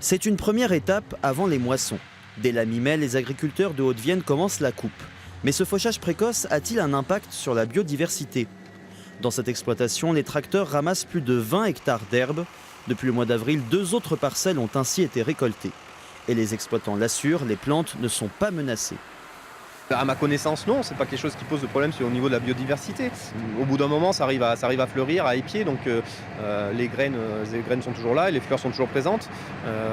C'est une première étape avant les moissons. Dès la mi-mai, les agriculteurs de Haute-Vienne commencent la coupe. Mais ce fauchage précoce a-t-il un impact sur la biodiversité? Dans cette exploitation, les tracteurs ramassent plus de 20 hectares d'herbe. Depuis le mois d'avril, 2 autres parcelles ont ainsi été récoltées. Et les exploitants l'assurent, les plantes ne sont pas menacées. À ma connaissance, non, c'est pas quelque chose qui pose de problème au niveau de la biodiversité. Au bout d'un moment, ça arrive à fleurir, à épier, donc les graines sont toujours là et les fleurs sont toujours présentes.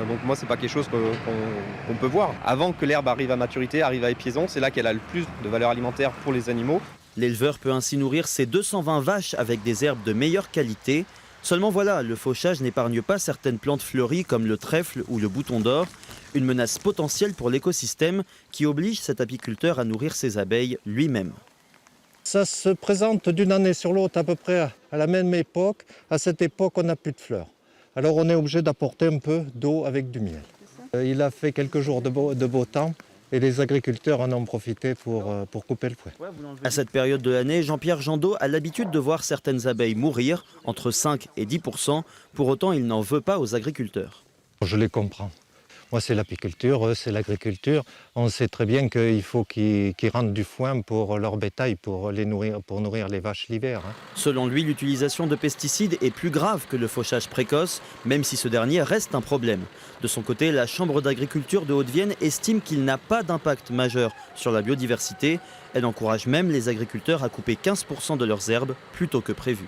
Donc moi, c'est pas quelque chose qu'on peut voir. Avant que l'herbe arrive à maturité, arrive à épiaison, c'est là qu'elle a le plus de valeur alimentaire pour les animaux. L'éleveur peut ainsi nourrir ses 220 vaches avec des herbes de meilleure qualité. Seulement voilà, le fauchage n'épargne pas certaines plantes fleuries comme le trèfle ou le bouton d'or. Une menace potentielle pour l'écosystème qui oblige cet apiculteur à nourrir ses abeilles lui-même. Ça se présente d'une année sur l'autre à peu près à la même époque. À cette époque, on n'a plus de fleurs. Alors on est obligé d'apporter un peu d'eau avec du miel. Il a fait quelques jours de beau temps et les agriculteurs en ont profité pour couper le fouet. À cette période de l'année, Jean-Pierre Jandot a l'habitude de voir certaines abeilles mourir, entre 5 et 10%. Pour autant, il n'en veut pas aux agriculteurs. Je les comprends. Moi, c'est l'apiculture, eux, c'est l'agriculture. On sait très bien qu'il faut qu'ils rendent du foin pour leur bétail, pour nourrir les vaches l'hiver. Selon lui, l'utilisation de pesticides est plus grave que le fauchage précoce, même si ce dernier reste un problème. De son côté, la Chambre d'agriculture de Haute-Vienne estime qu'il n'a pas d'impact majeur sur la biodiversité. Elle encourage même les agriculteurs à couper 15% de leurs herbes plus tôt que prévu.